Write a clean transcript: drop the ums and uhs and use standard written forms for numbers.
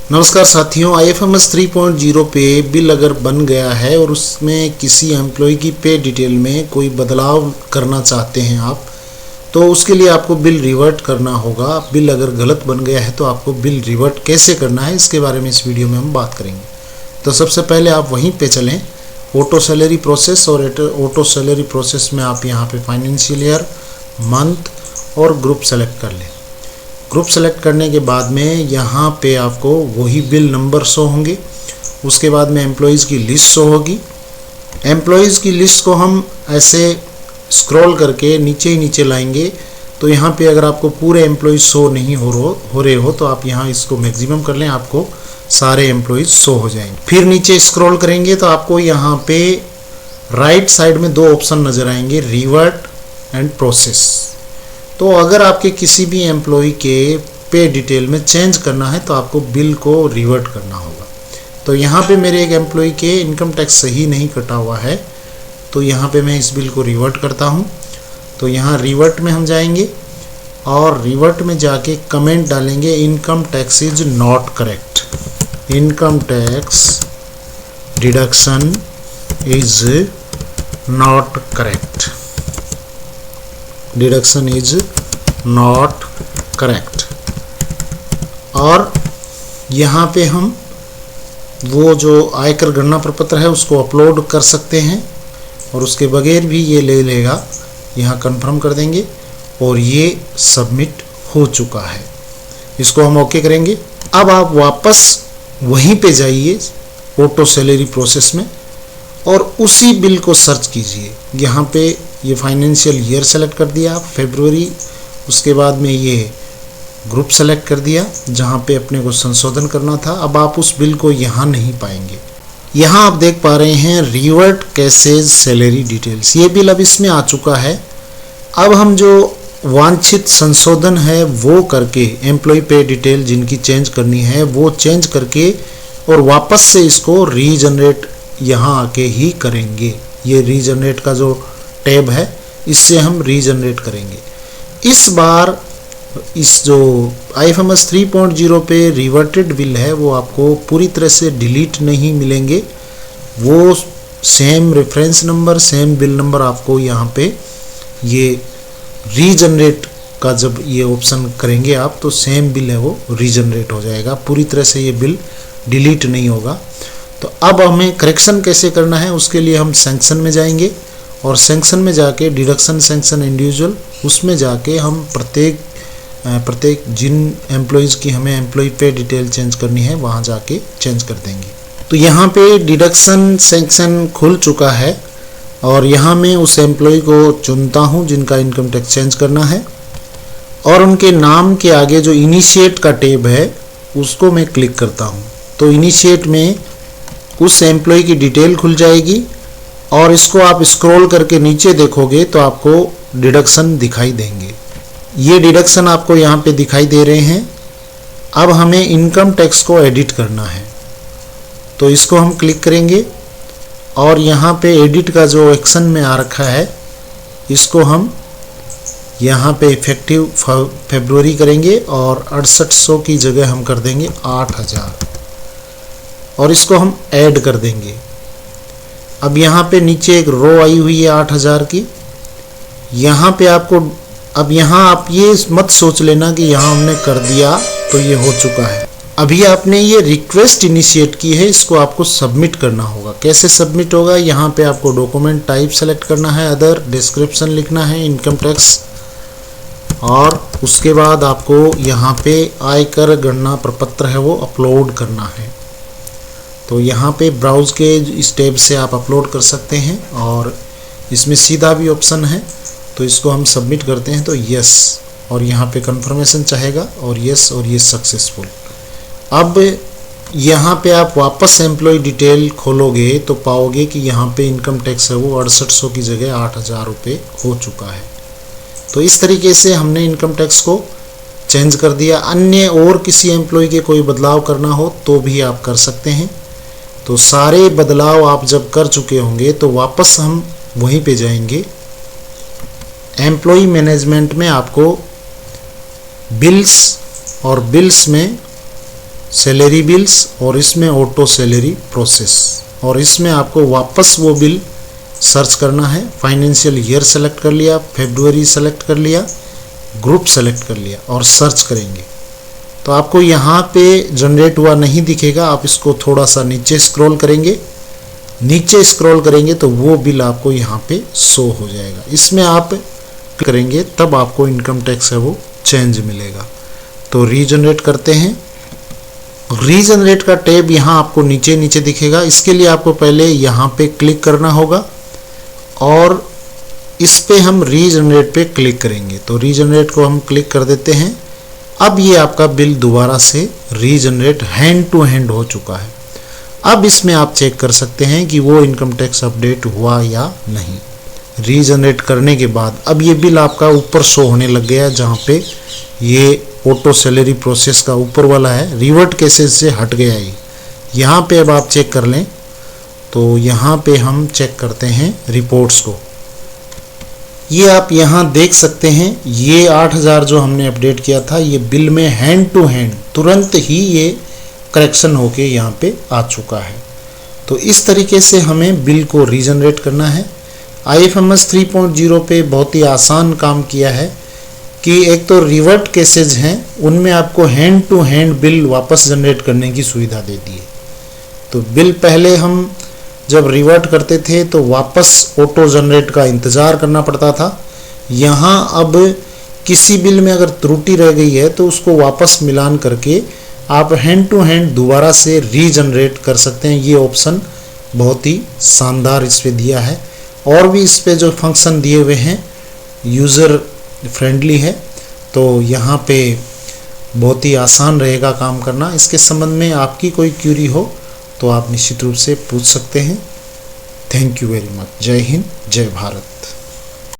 नमस्कार साथियों, IFMS 3.0 पे बिल अगर बन गया है और उसमें किसी एम्प्लॉय की पे डिटेल में कोई बदलाव करना चाहते हैं आप, तो उसके लिए आपको बिल रिवर्ट करना होगा। बिल अगर गलत बन गया है तो आपको बिल रिवर्ट कैसे करना है, इसके बारे में इस वीडियो में हम बात करेंगे। तो सबसे पहले आप वहीं पे चलें, ऑटो सैलरी प्रोसेस, और ऑटो सैलरी प्रोसेस में आप यहाँ पे फाइनेंशियल ईयर, मंथ और ग्रुप सेलेक्ट कर लें। ग्रुप सेलेक्ट करने के बाद में यहाँ पे आपको वही बिल नंबर शो होंगे। उसके बाद में एम्प्लॉयज़ की लिस्ट शो होगी। एम्प्लॉयज़ की लिस्ट को हम ऐसे स्क्रॉल करके नीचे ही नीचे लाएंगे, तो यहाँ पे अगर आपको पूरे एम्प्लॉयज़ शो नहीं हो रहे हो तो आप यहाँ इसको मैक्सिमम कर लें, आपको सारे एम्प्लॉयज़ शो हो जाएंगे। फिर नीचे स्क्रॉल करेंगे तो आपको यहाँ पे राइट साइड में दो ऑप्शन नज़र आएंगे, रिवर्ट एंड प्रोसेस। तो अगर आपके किसी भी एम्प्लॉय के पे डिटेल में चेंज करना है तो आपको बिल को रिवर्ट करना होगा। तो यहाँ पे मेरे एक एम्प्लॉय के इनकम टैक्स सही नहीं कटा हुआ है, तो यहाँ पे मैं इस बिल को रिवर्ट करता हूँ। तो यहाँ रिवर्ट में हम जाएंगे और रिवर्ट में जाके कमेंट डालेंगे, income tax is not correct, income tax deduction is not correct, deduction is not correct. और यहाँ पे हम वो जो आयकर गणना प्रपत्र है उसको अपलोड कर सकते हैं और उसके बगैर भी ये ले लेगा। यहाँ कंफर्म कर देंगे और ये सबमिट हो चुका है। इसको हम ओके करेंगे। अब आप वापस वहीं पे जाइए ऑटो सैलरी प्रोसेस में और उसी बिल को सर्च कीजिए। यहाँ पे ये फाइनेंशियल ईयर सेलेक्ट कर दिया, फरवरी। उसके बाद में ये ग्रुप सेलेक्ट कर दिया जहाँ पे अपने को संशोधन करना था। अब आप उस बिल को यहाँ नहीं पाएंगे। यहाँ आप देख पा रहे हैं रिवर्ट कैसेज सैलरी डिटेल्स, ये बिल अब इसमें आ चुका है। अब हम जो वांछित संशोधन है वो करके, एम्प्लॉय पे डिटेल जिनकी चेंज करनी है वो चेंज करके और वापस से इसको रीजनरेट यहाँ आके ही करेंगे। ये रीजनरेट का जो टैब है इससे हम रीजनरेट करेंगे। इस बार इस जो IFMS 3.0 पे रिवर्टेड बिल है वो आपको पूरी तरह से डिलीट नहीं मिलेंगे। वो same reference number, same bill number आपको यहाँ पे ये रीजनरेट का जब ये ऑप्शन करेंगे आप, तो सेम बिल है वो रीजनरेट हो जाएगा। पूरी तरह से ये बिल डिलीट नहीं होगा। तो अब हमें करेक्शन कैसे करना है, उसके लिए हम सैंक्शन में जाएंगे और सैंक्शन में जाके डिडक्शन सैंक्शन इंडिविजुअल, उसमें जाके हम प्रत्येक जिन एम्प्लॉयज़ की हमें एम्प्लॉय पे डिटेल चेंज करनी है वहाँ जाके चेंज कर देंगे। तो यहाँ पे डिडक्शन सैंक्शन खुल चुका है और यहाँ मैं उस एम्प्लॉय को चुनता हूँ जिनका इनकम टैक्स चेंज करना है और उनके नाम के आगे जो इनिशिएट का टैब है उसको मैं क्लिक करता हूँ। तो इनिशिएट में उस एम्प्लॉय की डिटेल खुल जाएगी और इसको आप स्क्रॉल करके नीचे देखोगे तो आपको डिडक्शन दिखाई देंगे। ये डिडक्शन आपको यहाँ पे दिखाई दे रहे हैं। अब हमें इनकम टैक्स को एडिट करना है, तो इसको हम क्लिक करेंगे और यहाँ पे एडिट का जो एक्शन में आ रखा है इसको हम यहाँ पे इफेक्टिव फरवरी करेंगे और 6800 की जगह हम कर देंगे 8000 और इसको हम ऐड कर देंगे। अब यहाँ पे नीचे एक रो आई हुई है 8000 की। यहाँ पे आपको, अब यहाँ आप ये मत सोच लेना कि यहाँ हमने कर दिया तो ये हो चुका है। अभी आपने ये रिक्वेस्ट इनिशिएट की है, इसको आपको सबमिट करना होगा। कैसे सबमिट होगा, यहाँ पे आपको डॉक्यूमेंट टाइप सेलेक्ट करना है, अदर, डिस्क्रिप्शन लिखना है, इनकम टैक्स, और उसके बाद आपको यहाँ पे आयकर गणना प्रपत्र है वो अपलोड करना है। तो यहाँ पे ब्राउज के इस टैब से आप अपलोड कर सकते हैं और इसमें सीधा भी ऑप्शन है। तो इसको हम सबमिट करते हैं तो यस, और यहाँ पे कंफर्मेशन चाहेगा और यस, और ये सक्सेसफुल। अब यहाँ पे आप वापस एम्प्लॉय डिटेल खोलोगे तो पाओगे कि यहाँ पे इनकम टैक्स है वो 6800 की जगह 8000 रुपये हो चुका है। तो इस तरीके से हमने इनकम टैक्स को चेंज कर दिया। अन्य और किसी एम्प्लॉय के कोई बदलाव करना हो तो भी आप कर सकते हैं। तो सारे बदलाव आप जब कर चुके होंगे तो वापस हम वहीं पे जाएंगे। एम्प्लॉय मैनेजमेंट में आपको बिल्स और बिल्स में सैलरी बिल्स और इसमें ऑटो सैलरी प्रोसेस, और इसमें आपको वापस वो बिल सर्च करना है। फाइनेंशियल ईयर सेलेक्ट कर लिया, फरवरी सेलेक्ट कर लिया, ग्रुप सेलेक्ट कर लिया और सर्च करेंगे तो आपको यहाँ पे जनरेट हुआ नहीं दिखेगा। आप इसको थोड़ा सा नीचे स्क्रॉल करेंगे, नीचे स्क्रॉल करेंगे तो वो बिल आपको यहाँ पे शो हो जाएगा। इसमें आप करेंगे तब आपको इनकम टैक्स है वो चेंज मिलेगा। तो रीजनरेट करते हैं। रीजनरेट का टैब यहाँ आपको नीचे नीचे दिखेगा। इसके लिए आपको पहले यहाँ पे क्लिक करना होगा और इस पे हम रीजनरेट पे क्लिक करेंगे। तो रीजनरेट को हम क्लिक कर देते हैं। अब ये आपका बिल दोबारा से रीजनरेट हैंड टू हैंड हो चुका है। अब इसमें आप चेक कर सकते हैं कि वो इनकम टैक्स अपडेट हुआ या नहीं। रीजनरेट करने के बाद अब ये बिल आपका ऊपर शो होने लग गया, जहाँ पे ये ऑटो सैलरी प्रोसेस का ऊपर वाला है, रिवर्ट केसेस से हट गया ये। यहाँ पे अब आप चेक कर लें तो यहाँ पे हम चेक करते हैं रिपोर्ट्स को। ये आप यहाँ देख सकते हैं, ये 8000 जो हमने अपडेट किया था ये बिल में हैंड टू हैंड तुरंत ही ये करेक्शन होके यहाँ पे आ चुका है। तो इस तरीके से हमें बिल को रीजनरेट करना है। IFMS 3.0 पे बहुत ही आसान काम किया है कि एक तो रिवर्ट केसेज हैं उनमें आपको हैंड टू हैंड बिल वापस जनरेट करने की सुविधा दे दी है। तो बिल पहले हम जब रिवर्ट करते थे तो वापस ऑटो जनरेट का इंतज़ार करना पड़ता था। यहाँ अब किसी बिल में अगर त्रुटि रह गई है तो उसको वापस मिलान करके आप हैंड टू हैंड दोबारा से रीजनरेट कर सकते हैं। ये ऑप्शन बहुत ही शानदार इस पे दिया है, और भी इस पे जो फंक्शन दिए हुए हैं यूज़र फ्रेंडली है। तो यहाँ पे बहुत ही आसान रहेगा काम करना। इसके संबंध में आपकी कोई क्यूरी हो तो आप निश्चित रूप से पूछ सकते हैं। Thank you very much. जय हिंद, जय भारत।